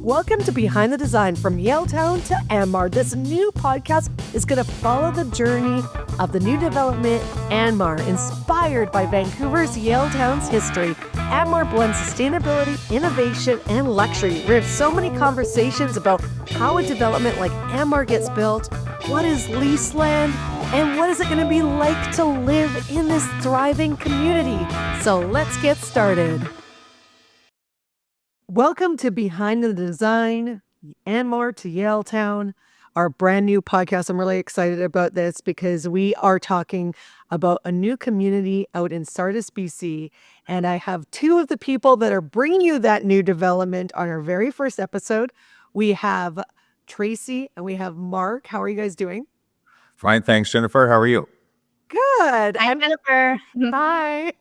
Welcome to Behind the Design from Yaletown to Andmar. This new podcast is going to follow the journey of the new development, Andmar, inspired by Vancouver's Yaletown's history. Andmar blends sustainability, innovation, and luxury. We have so many conversations about how a development like Andmar gets built, what is leased land, and what is it going to be like to live in this thriving community. So let's get started. Welcome to Behind the Design, Andmar to Yaletown, our brand new podcast. I'm really excited about this because we are talking about a new community out in Sardis, BC. And I have two of the people that are bringing you that new development on our very first episode. We have Tracey and we have Mark. How are you guys doing? Fine, thanks, Jennifer. How are you? Good. Hi, Jennifer. Hi.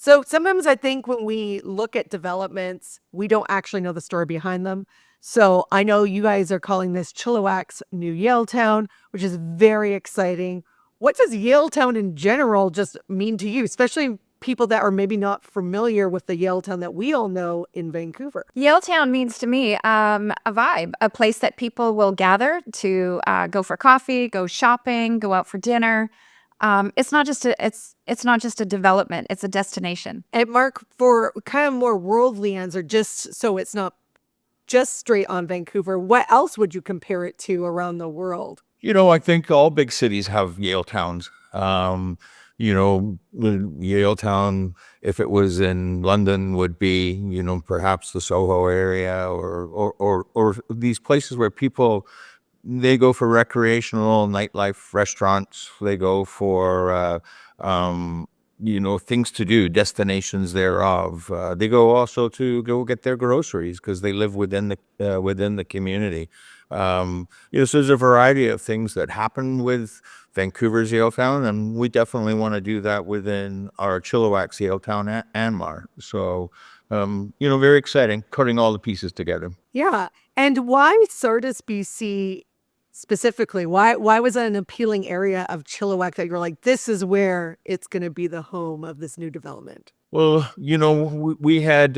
So sometimes I think when we look at developments, we don't actually know the story behind them. So I know you guys are calling this Chilliwack's new Yaletown, which is very exciting. What does Yaletown in general just mean to you, especially people that are maybe not familiar with the Yaletown that we all know in Vancouver? Yaletown means to me a vibe, a place that people will gather to go for coffee, go shopping, go out for dinner. It's not just a development; it's a destination. And Mark, for kind of more worldly answer, just so it's not just straight on Vancouver, what else would you compare it to around the world? You know, I think all big cities have Yale towns. Yale town, if it was in London, would be, perhaps the Soho area or these places where people, they go for recreational nightlife, restaurants. They go for, things to do, destinations thereof. They go also to go get their groceries because they live within the community. So there's a variety of things that happen with Vancouver's Yaletown, and we definitely want to do that within our Chilliwack's Yaletown Andmar. So, very exciting, putting all the pieces together. Yeah. And why Sardis, BC specifically? Why was that an appealing area of Chilliwack that you're like, this is where it's going to be the home of this new development? Well, we had,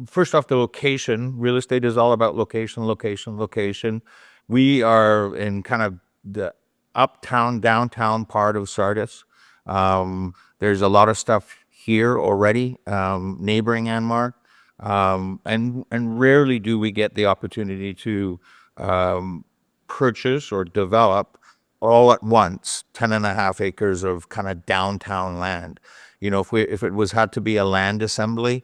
first off, the location. Real estate is all about location, location, location. We are in kind of the uptown, downtown part of Sardis. There's a lot of stuff here already, neighboring Andmar. And rarely do we get the opportunity to purchase or develop all at once 10.5 acres of kind of downtown land. If it had to be a land assembly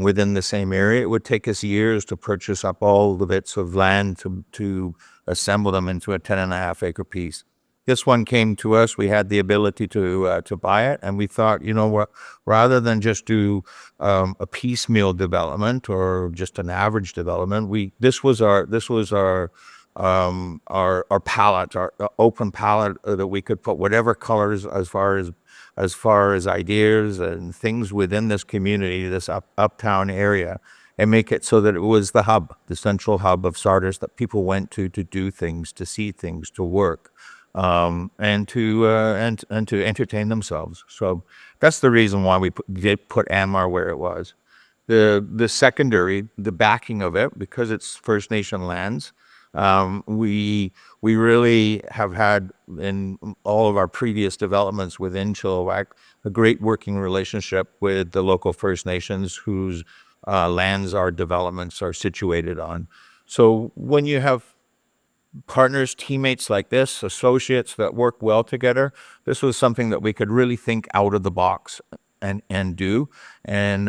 within the same area, it would take us years to purchase up all the bits of land to assemble them into a 10.5 acre piece. This one came to us. We had the ability to buy it, and we thought, what, rather than just do a piecemeal development or just an average development, this was our palette, our open palette that we could put whatever colors as far as ideas and things within this community, this uptown area, and make it so that it was the hub, the central hub of Sardis that people went to do things, to see things, to work, and to entertain themselves. So that's the reason why we did put Andmar where it was. The secondary, the backing of it, because it's First Nation lands. We really have had, in all of our previous developments within Chilliwack, a great working relationship with the local First Nations whose lands our developments are situated on. So when you have partners, teammates like this, associates that work well together, this was something that we could really think out of the box and do, and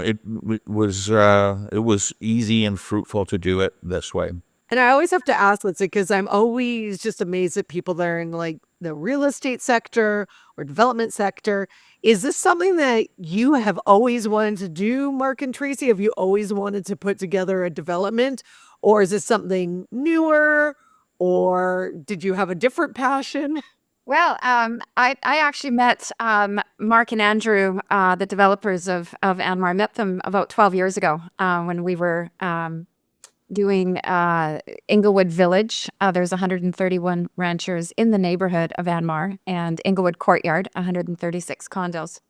it was easy and fruitful to do it this way. And I always have to ask, let's say, because I'm always just amazed at people that are in like the real estate sector or development sector. Is this something that you have always wanted to do, Mark and Tracey? Have you always wanted to put together a development, or is this something newer, or did you have a different passion? Well, I actually met Mark and Andrew, the developers of Andmar. Met them about 12 years ago when we were doing Inglewood Village. There's 131 ranchers in the neighborhood of Andmar, and Inglewood Courtyard, 136 condos.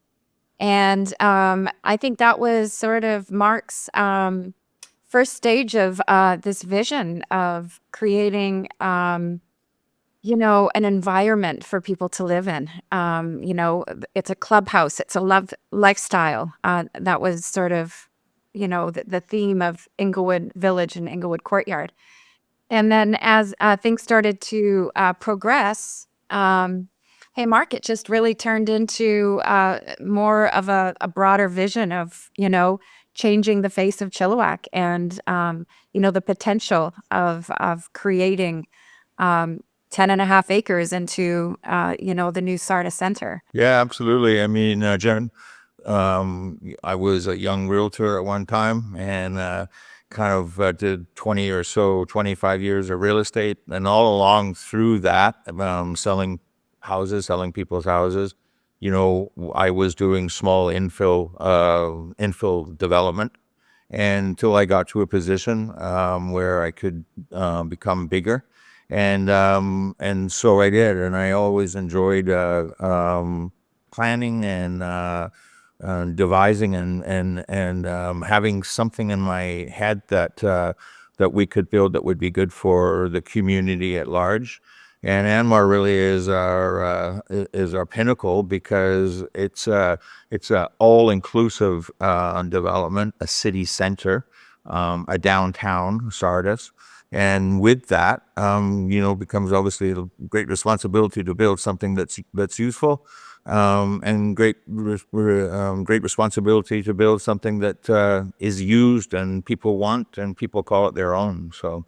And I think that was sort of Mark's first stage of this vision of creating, an environment for people to live in. It's a clubhouse, it's a lifestyle. That was sort of, the theme of Inglewood Village and Inglewood Courtyard. And then as things started to progress, Haymarket just really turned into more of a broader vision of, changing the face of Chilliwack and, the potential of creating 10.5 acres into, the new Sardis Center. Yeah, absolutely. I mean, Jen, I was a young realtor at one time and kind of did 25 years of real estate. And all along through that, selling houses, selling people's houses, I was doing small infill development until I got to a position where I could become bigger. And so I did. And I always enjoyed planning and devising and having something in my head that we could build that would be good for the community at large. And Andmar really is our pinnacle because it's a all-inclusive development, a city center, a downtown Sardis. And with that, becomes obviously a great responsibility to build something that's useful, and great responsibility to build something that is used and people want and people call it their own. So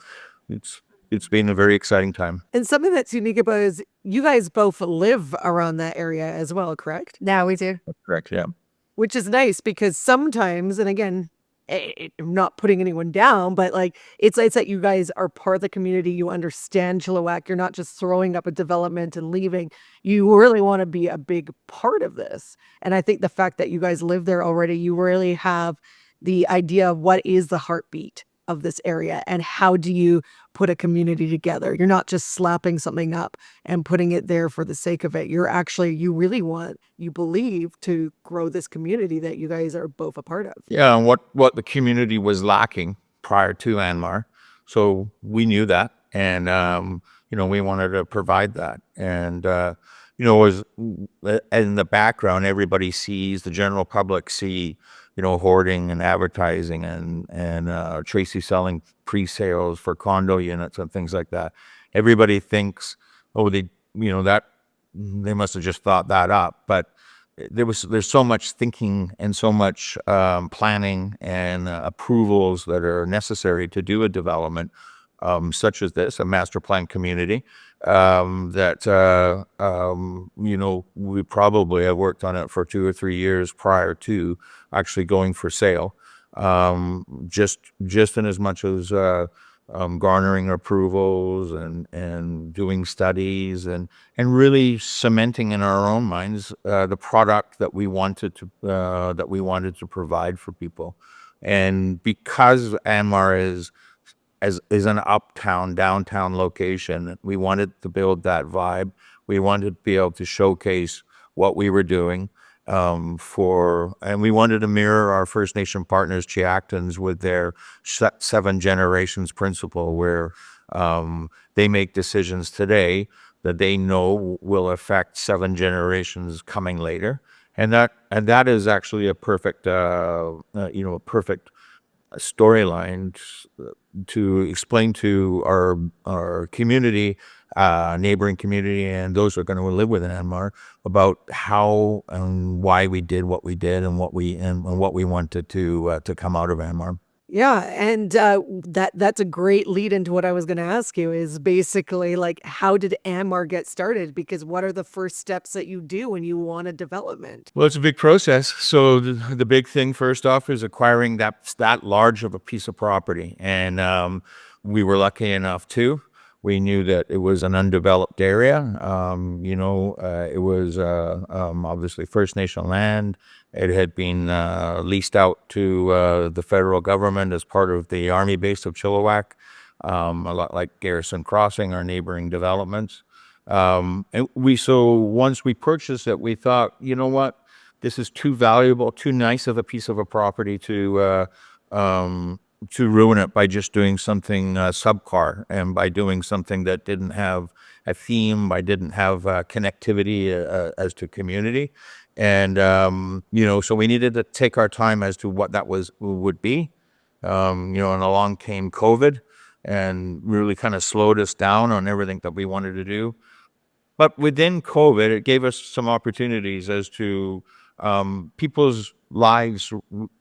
it's been a very exciting time. And something that's unique about it is you guys both live around that area as well, correct? Yeah, we do. Correct. Yeah. Which is nice because sometimes, and again, I'm not putting anyone down, but like it's that you guys are part of the community. You understand Chilliwack. You're not just throwing up a development and leaving. You really want to be a big part of this. And I think the fact that you guys live there already, you really have the idea of what is the heartbeat of this area and how do you put a community together. You're not just slapping something up and putting it there for the sake of it. You really want, you believe, to grow this community that you guys are both a part of. Yeah, and what the community was lacking prior to Andmar. So we knew that, and we wanted to provide that. And was in the background, everybody sees, the general public see, hoarding and advertising and Tracey selling pre-sales for condo units and things like that. Everybody thinks, oh, they must have just thought that up, but there's so much thinking and so much planning and approvals that are necessary to do a development such as this, a master plan community, that we probably have worked on it for 2 or 3 years prior to actually going for sale. Just in as much as garnering approvals and doing studies and really cementing in our own minds the product that we wanted to provide for people. And because Andmar is an uptown, downtown location, we wanted to build that vibe. We wanted to be able to showcase what we were doing and we wanted to mirror our First Nation partners, Chiactans, with their 7 generations principle, where they make decisions today that they know will affect 7 generations coming later. And that is actually a perfect storyline to explain to our community, neighboring community, and those who are going to live within Andmar about how and why we did what we did and what we wanted to come out of Andmar. Yeah, and that's a great lead into what I was going to ask you is basically like, how did Andmar get started? Because what are the first steps that you do when you want a development? Well, it's a big process. So the big thing first off is acquiring that large of a piece of property, and we were lucky enough to. We knew that it was an undeveloped area. It was obviously First Nation land. It had been leased out to the federal government as part of the Army base of Chilliwack, a lot like Garrison Crossing, our neighboring developments. And once we purchased it, we thought, you know what, this is too valuable, too nice of a piece of a property to to ruin it by just doing something subpar, and by doing something that didn't have a theme, by didn't have connectivity as to community. And so we needed to take our time as to what that would be. And along came COVID and really kind of slowed us down on everything that we wanted to do. But within COVID, it gave us some opportunities as to people's lives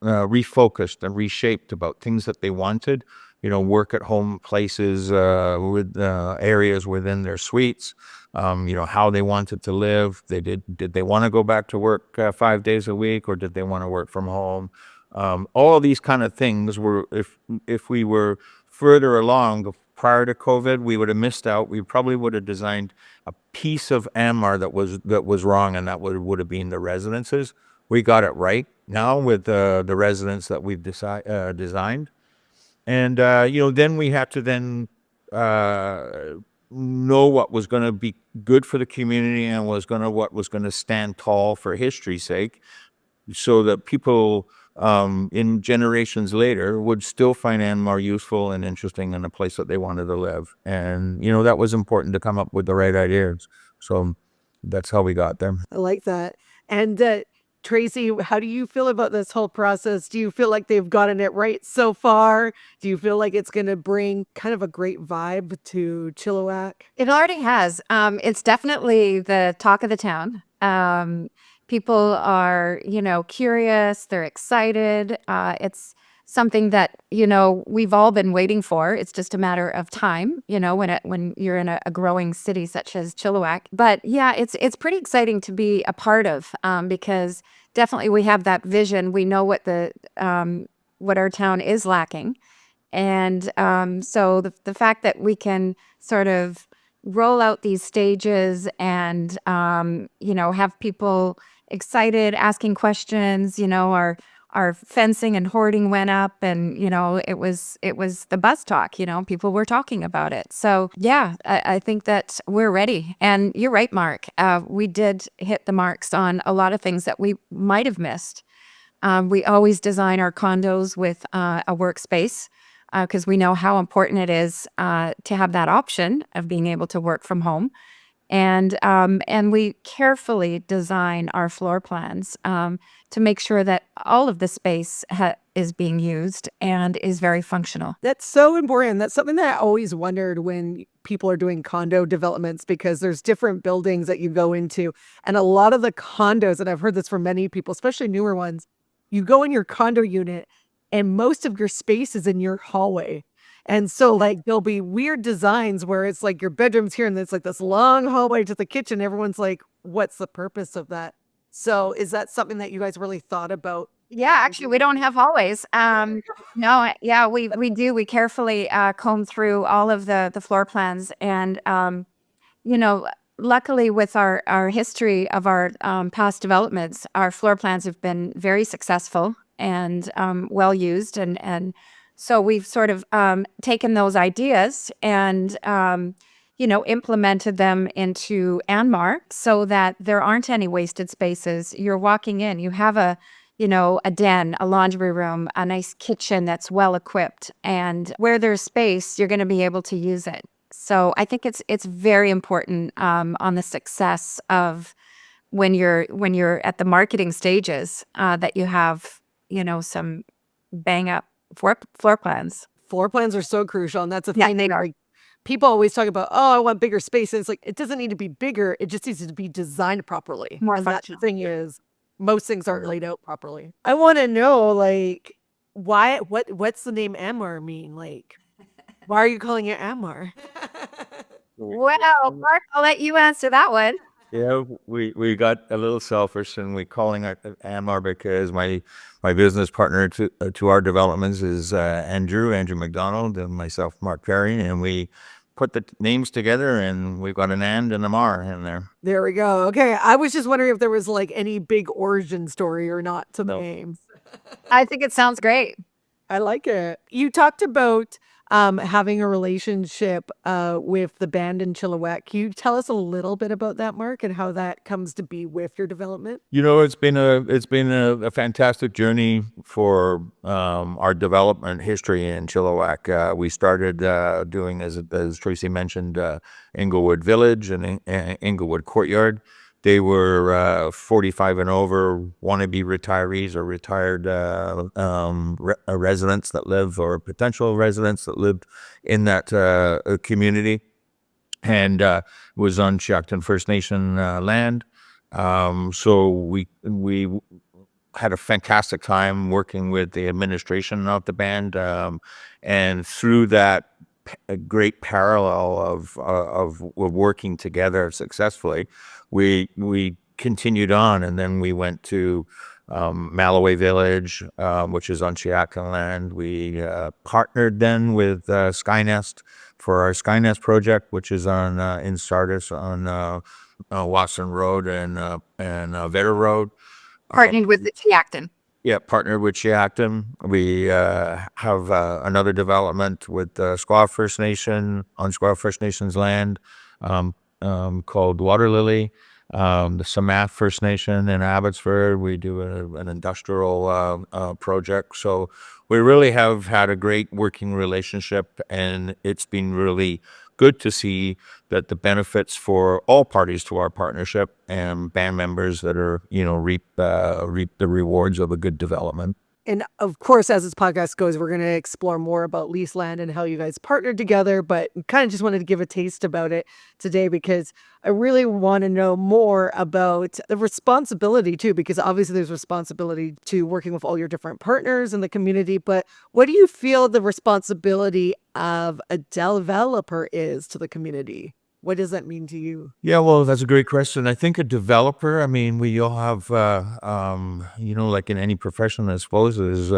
refocused and reshaped about things that they wanted. Work at home places with areas within their suites. How they wanted to live. Did they want to go back to work 5 days a week, or did they want to work from home? All of these kind of things were, if we were further along prior to COVID, we would have missed out. We probably would have designed a piece of Andmar that was wrong, and that would have been the residences. We got it right now with the residents that we've designed. And then we had to then know what was going to be good for the community and what was going to stand tall for history's sake, so that people in generations later would still find Andmar useful and interesting and a place that they wanted to live. And that was important to come up with the right ideas. So that's how we got there. I like that. And Tracey, how do you feel about this whole process? Do you feel like they've gotten it right so far? Do you feel like it's going to bring kind of a great vibe to Chilliwack? It already has. It's definitely the talk of the town. People are, curious. They're excited. It's something that, we've all been waiting for. It's just a matter of time, when you're in a growing city such as Chilliwack. But yeah, it's pretty exciting to be a part of, because definitely we have that vision. We know what what our town is lacking. And so the fact that we can sort of roll out these stages and, have people excited, asking questions, our fencing and hoarding went up, and, it was the buzz talk, people were talking about it. So yeah, I think that we're ready. And you're right, Mark. We did hit the marks on a lot of things that we might have missed. We always design our condos with a workspace, because we know how important it is to have that option of being able to work from home. And we carefully design our floor plans to make sure that all of the space is being used and is very functional. That's so important. That's something that I always wondered when people are doing condo developments, because there's different buildings that you go into. And a lot of the condos, and I've heard this from many people, especially newer ones, you go in your condo unit and most of your space is in your hallway. And so there'll be weird designs where it's like your bedroom's here and it's like this long hallway to the kitchen. Everyone's like, what's the purpose of that? So is that something that you guys really thought about? Yeah, actually, we don't have hallways. No, yeah, we do. We carefully comb through all of the floor plans. And, luckily with our history of our past developments, our floor plans have been very successful and well used. And so we've sort of taken those ideas and, implemented them into Andmar so that there aren't any wasted spaces. You're walking in, you have a den, a laundry room, a nice kitchen that's well equipped. And where there's space, you're going to be able to use it. So I think it's very important on the success of when you're at the marketing stages that you have, some bang up floor plans. Floor plans are so crucial, and that's a thing. People always talk about, oh, I want bigger space. And it's like, it doesn't need to be bigger. It just needs to be designed properly. More and that functional. thing is, most things aren't laid out properly. I want to know, what's the name Andmar mean? Why are you calling it Andmar? Well, Mark, I'll let you answer that one. Yeah, we got a little selfish, and we calling it Andmar because my business partner to our developments is Andrew McDonald, and myself, Mark Perry, and we put the names together, and we've got an and a mar in there. There we go. Okay, I was just wondering if there was any big origin story or not to the names. I think it sounds great. I like it. You talked about having a relationship with the band in Chilliwack. Can you tell us a little bit about that, Mark, and how that comes to be with your development? It's been a fantastic journey for our development history in Chilliwack. We started doing, as Tracey mentioned, Inglewood Village and Inglewood Courtyard. They were 45 and over, wannabe retirees or retired residents that live, or potential residents that lived in that community, and was on Choctaw First Nation land. So we had a fantastic time working with the administration of the band, and through that a great parallel of working together successfully, we continued on, and then we went to Malloway Village, which is on Chiacan land. We partnered then with Skynest for our Skynest project, which is on in Sardis on Watson Road and Vetter Road. Partnered with the Chiacton. Yeah, partnered with Chiacton. We have another development with Squaw First Nation on Squaw First Nation's land, called Water Lily. The Samath First Nation in Abbotsford, we do an industrial project. So we really have had a great working relationship, and it's been really good to see that the benefits for all parties to our partnership and band members that are, reap the rewards of a good development. And of course, as this podcast goes, we're going to explore more about lease land and how you guys partnered together, but kind of just wanted to give a taste about it today because I really want to know more about the responsibility too, because obviously there's responsibility to working with all your different partners in the community, but what do you feel the responsibility of a developer is to the community? What does that mean to you? Yeah, well, that's a great question. I think a developer, I mean, we all have, like in any profession, I suppose, there's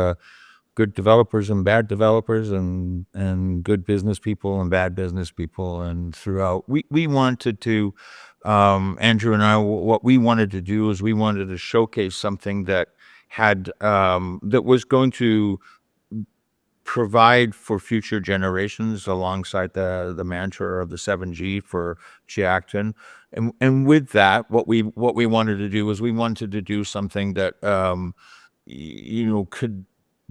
good developers and bad developers, and good business people and bad business people. And throughout, we wanted to, Andrew and I, what we wanted to do is we wanted to showcase something that that was going to provide for future generations alongside the mantra of the 7G for Chiacton. And with that, what we wanted to do was we wanted to do something that, could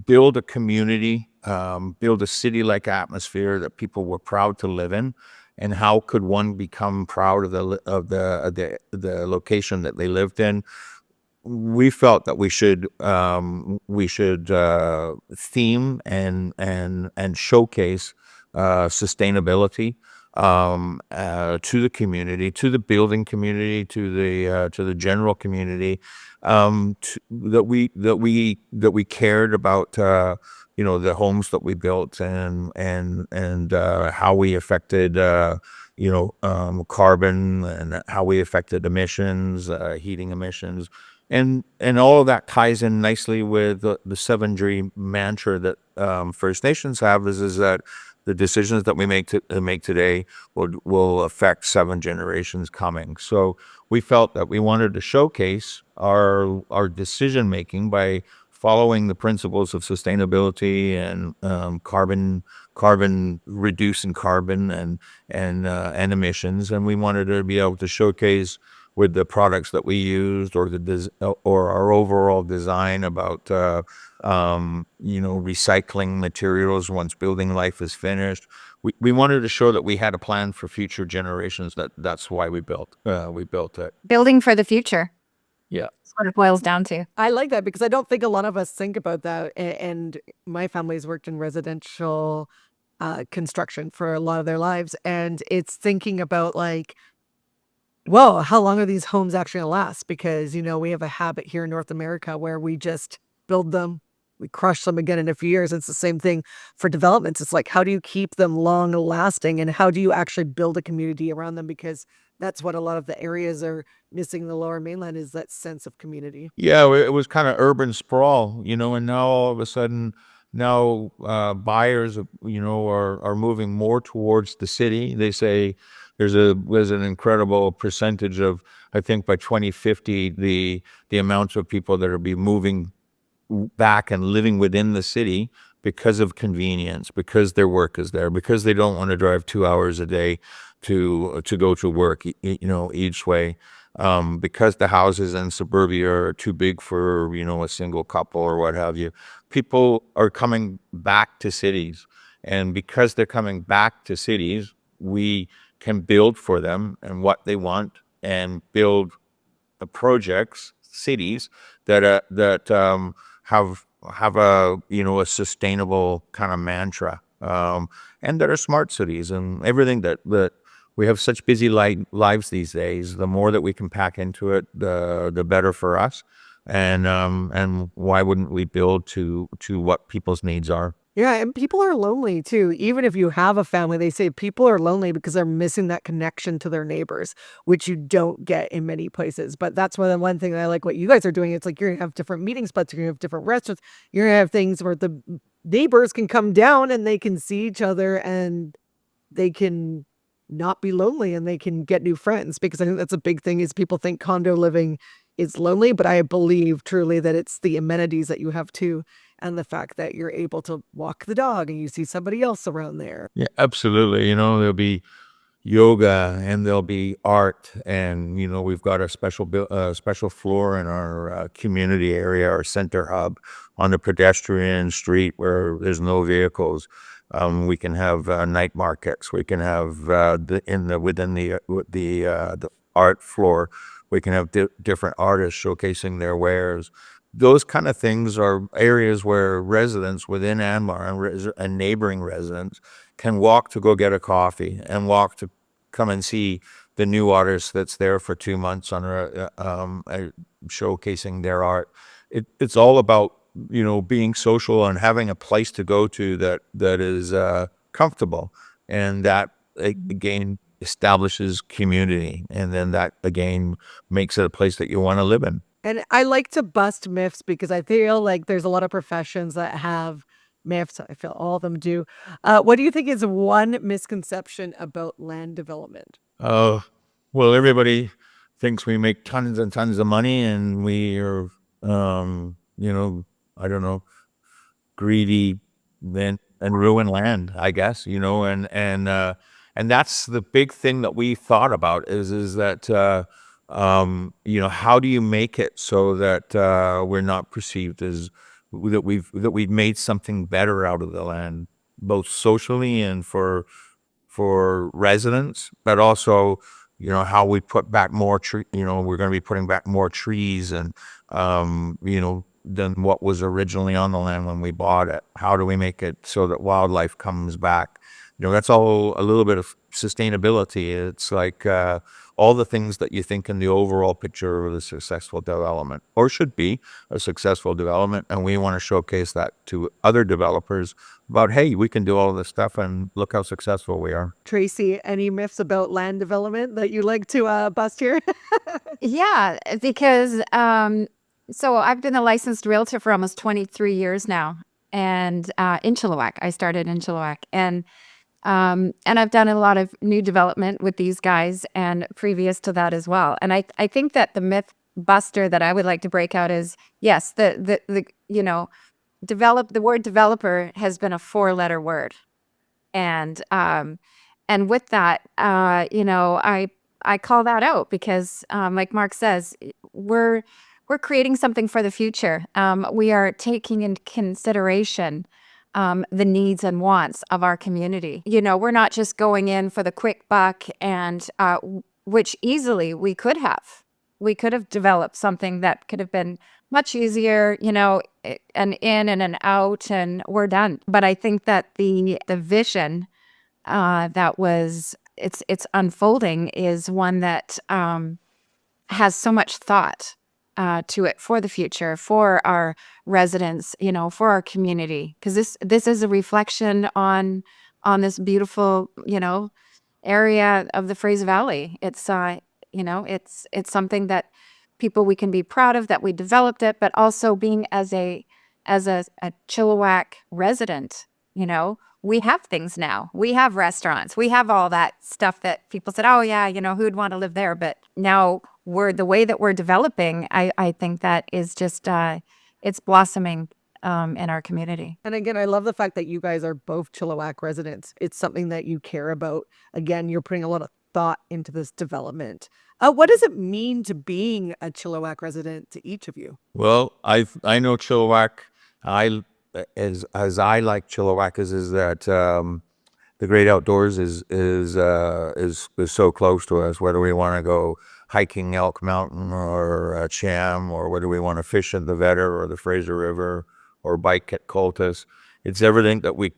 build a community, build a city-like atmosphere that people were proud to live in. And how could one become proud of the location that they lived in? We felt that we should theme and showcase sustainability to the community, to the building community, to the general community, that we cared about the homes that we built, and how we affected carbon, and how we affected emissions, heating emissions. And all of that ties in nicely with the 7G mantra that First Nations have, is that the decisions that we make today will affect 7 generations coming. So we felt that we wanted to showcase our decision making by following the principles of sustainability and reducing carbon and emissions, and we wanted to be able to showcase with the products that we used, or our overall design about recycling materials once building life is finished. We wanted to show that we had a plan for future generations. That's why we built it. Building for the future. Yeah. That's what it boils down to. I like that because I don't think a lot of us think about that. And my family's worked in residential construction for a lot of their lives. And it's thinking about well, how long are these homes actually going to last? Because, we have a habit here in North America where we just build them, we crush them again in a few years. It's the same thing for developments. It's like, how do you keep them long lasting, and how do you actually build a community around them? Because that's what a lot of the areas are missing in the Lower Mainland, is that sense of community. Yeah, it was kind of urban sprawl, and now all of a sudden, buyers, are moving more towards the city. They say there's an incredible percentage of, I think by 2050, the amount of people that will be moving back and living within the city because of convenience, because their work is there, because they don't want to drive 2 hours a day to go to work, each way. Because the houses in suburbia are too big for, a single couple or what have you. People are coming back to cities. And because they're coming back to cities, we can build for them and what they want and build the projects, cities that have a sustainable kind of mantra, and that are smart cities and everything that we have such busy lives these days. The more that we can pack into it, the better for us. And why wouldn't we build to what people's needs are? Yeah, and people are lonely too. Even if you have a family, they say people are lonely because they're missing that connection to their neighbors, which you don't get in many places. But that's one thing I like what you guys are doing. It's like you're gonna have different meeting spots, you're gonna have different restaurants, you're gonna have things where the neighbors can come down and they can see each other and they can not be lonely and they can get new friends, because I think that's a big thing is people think condo living is lonely, but I believe truly that it's the amenities that you have too, and the fact that you're able to walk the dog and you see somebody else around there. Yeah, absolutely. There'll be yoga and there'll be art, and we've got a special floor in our community area, our center hub, on the pedestrian street where there's no vehicles. We can have night markets. We can have within the art floor, we can have different artists showcasing their wares. Those kind of things are areas where residents within Andmar and neighboring residents can walk to go get a coffee and walk to come and see the new artist that's there for 2 months on showcasing their art. It's all about being social and having a place to go to that is comfortable, and that again establishes community, and then that again makes it a place that you want to live in. And I like to bust myths because I feel like there's a lot of professions that have myths. I feel all of them do. What do you think is one misconception about land development? Well, everybody thinks we make tons and tons of money, and we are, I don't know, greedy then and ruin land, I guess, and that's the big thing that we thought about is that, how do you make it so that we're not perceived as that we've made something better out of the land, both socially and for residents, but also, how we put back more tree. We're going to be putting back more trees and, than what was originally on the land when we bought it. How do we make it so that wildlife comes back? That's all a little bit of sustainability. It's like all the things that you think in the overall picture of a successful development, or should be a successful development. And we want to showcase that to other developers about, hey, we can do all this stuff and look how successful we are. Tracey, any myths about land development that you like to bust here? Yeah, because so I've been a licensed realtor for almost 23 years now, and in Chilliwack. I started in Chilliwack, and I've done a lot of new development with these guys and previous to that as well. And I think that the myth buster that I would like to break out is, yes, the word developer has been a 4-letter word. And with that, I call that out because, like Mark says, we're creating something for the future. We are taking into consideration the needs and wants of our community. We're not just going in for the quick buck, and which easily we could have. We could have developed something that could have been much easier, an in and an out, and we're done. But I think that the vision that was it's unfolding is one that has so much thought to it for the future, for our residents, for our community, because this is a reflection on this beautiful, area of the Fraser Valley. It's it's something that we can be proud of, that we developed it, but also being as a Chilliwack resident, we have things now. We have restaurants. We have all that stuff that people said, oh yeah, who'd want to live there? But now the way that we're developing, I think that is just, it's blossoming in our community. And again, I love the fact that you guys are both Chilliwack residents. It's something that you care about. Again, you're putting a lot of thought into this development. What does it mean to being a Chilliwack resident to each of you? Well, I know Chilliwack. I as I like Chilliwack is that the great outdoors is so close to us. Whether we want to go hiking Elk Mountain or Cham, or whether we want to fish in the Vetter or the Fraser River or bike at Coltis, it's everything that we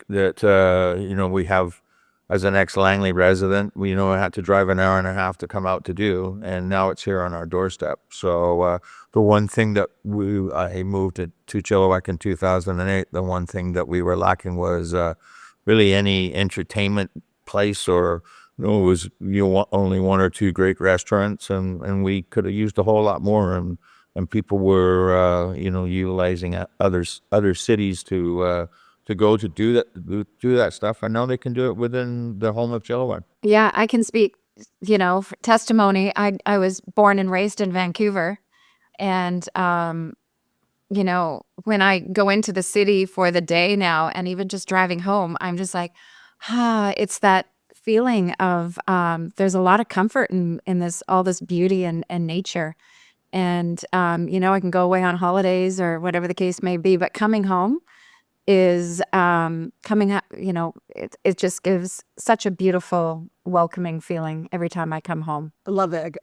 have. As an ex-Langley resident, we I had to drive an hour and a half to come out to do, and now it's here on our doorstep. So the one thing that I moved to Chilliwack in 2008, the one thing that we were lacking was really any entertainment place, or it was only one or two great restaurants, and we could have used a whole lot more, and people were utilizing other cities to go to do that stuff, and now they can do it within the home of Chilliwack. Yeah, I can speak, for testimony. I was born and raised in Vancouver, and when I go into the city for the day now, and even just driving home, I'm just like, it's that feeling of there's a lot of comfort in all this beauty and nature, and I can go away on holidays or whatever the case may be, but coming home is it just gives such a beautiful, welcoming feeling every time I come home. I love it.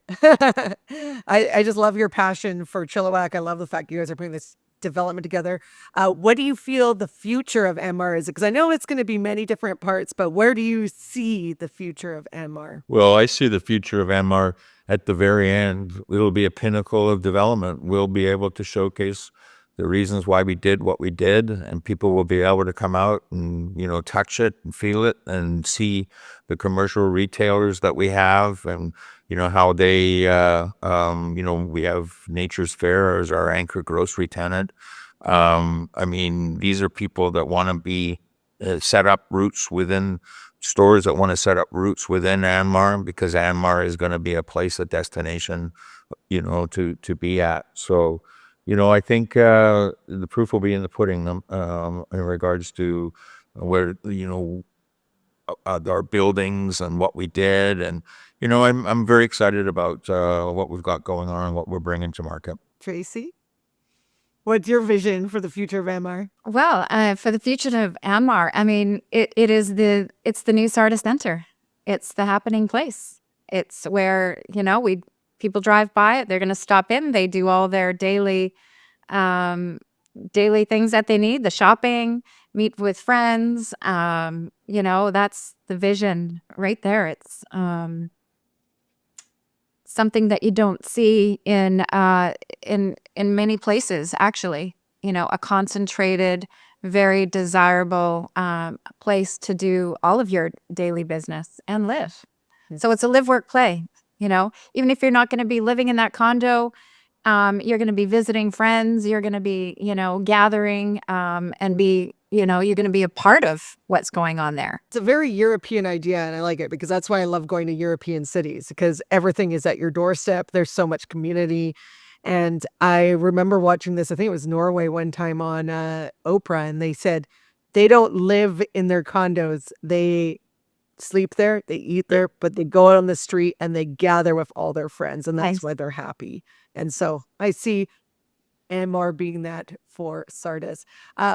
I just love your passion for Chilliwack. I love the fact you guys are putting this development together. What do you feel the future of Andmar is? Because I know it's going to be many different parts, but where do you see the future of Andmar? Well, I see the future of Andmar at the very end. It'll be a pinnacle of development. We'll be able to showcase the reasons why we did what we did, and people will be able to come out and touch it and feel it and see the commercial retailers that we have, and how they we have Nature's Fair as our anchor grocery tenant. These are people that want to be set up roots within stores, that want to set up roots within Andmar, because Andmar is going to be a place, a destination, to be at. So I think the proof will be in the pudding, in regards to where our buildings and what we did, and I'm very excited about what we've got going on and what we're bringing to market. Tracey, what's your vision for the future of Andmar? Well, for the future of Andmar, it's the new Sardis Center. It's the happening place. It's where people drive by it. They're going to stop in. They do all their daily things that they need, the shopping, meet with friends. That's the vision right there. It's something that you don't see in many places, actually. A concentrated, very desirable place to do all of your daily business and live. So it's a live, work, play. Even if you're not going to be living in that condo, you're going to be visiting friends, you're going to be, gathering, and be, you're going to be a part of what's going on there. It's a very European idea, and I like it, because that's why I love going to European cities, because everything is at your doorstep. There's so much community. And I remember watching this, I think it was Norway one time on Oprah, and they said they don't live in their condos. They sleep there, they eat there, but they go out on the street and they gather with all their friends, and that's why they're happy. And so I see Andmar being that for Sardis.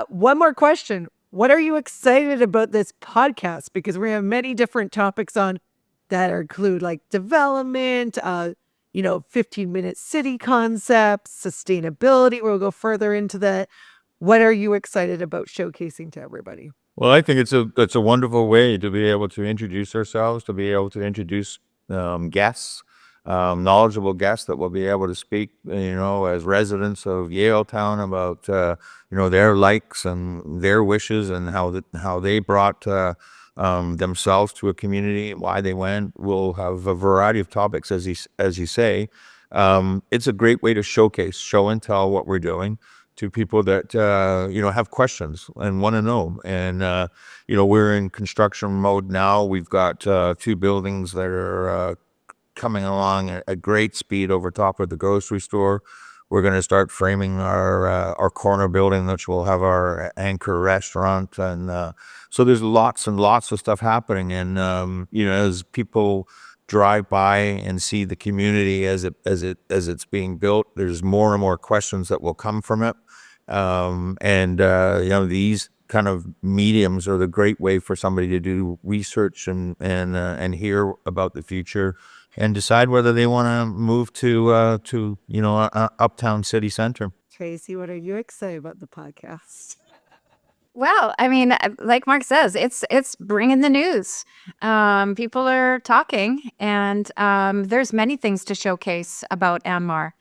One more question. What are you excited about this podcast? Because we have many different topics on that include like development, 15-minute city concepts, sustainability. We'll go further into that. What are you excited about showcasing to everybody? Well, I think it's a wonderful way to be able to introduce ourselves, to be able to introduce guests, knowledgeable guests that will be able to speak, as residents of Yaletown about, their likes and their wishes, and how they brought themselves to a community, why they went. We'll have a variety of topics, as you say. It's a great way to showcase, show and tell what we're doing to people that, have questions and want to know. And, we're in construction mode now. We've got 2 buildings that are coming along at a great speed over top of the grocery store. We're going to start framing our corner building, which will have our anchor restaurant, and so there's lots and lots of stuff happening. And as people drive by and see the community as it's being built, there's more and more questions that will come from it. These kind of mediums are the great way for somebody to do research and hear about the future and decide whether they want to move to uptown city center. Tracey, what are you excited about the podcast? Well, I mean, like Mark says, it's bringing the news. People are talking, and there's many things to showcase about Andmar.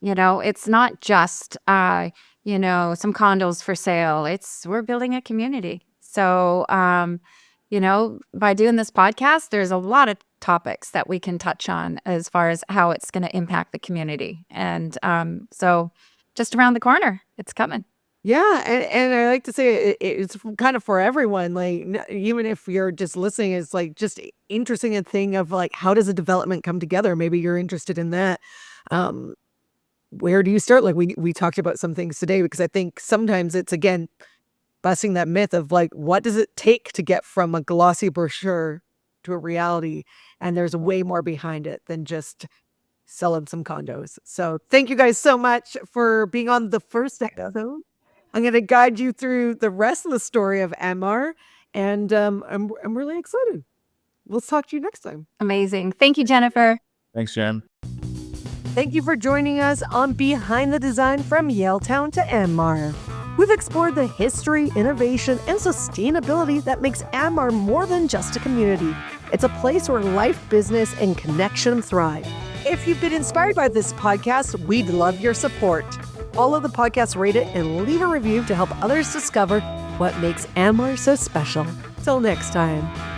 It's not just some condos for sale. We're building a community. So by doing this podcast, there's a lot of topics that we can touch on as far as how it's going to impact the community. And so just around the corner, it's coming. Yeah, and I like to say it's kind of for everyone. Like, even if you're just listening, it's like just interesting a thing of like, how does a development come together? Maybe you're interested in that. Where do you start? Like we talked about some things today, because I think sometimes it's, again, busting that myth of like, what does it take to get from a glossy brochure to a reality? And there's way more behind it than just selling some condos. So thank you guys so much for being on the first episode. I'm going to guide you through the rest of the story of Andmar, and I'm really excited. We'll talk to you next time. Amazing. Thank you, Jennifer. Thanks, Jen. Thank you for joining us on Behind the Design from Yaletown to Andmar. We've explored the history, innovation, and sustainability that makes Andmar more than just a community. It's a place where life, business, and connection thrive. If you've been inspired by this podcast, we'd love your support. Follow the podcast, rate it, and leave a review to help others discover what makes Andmar so special. Till next time.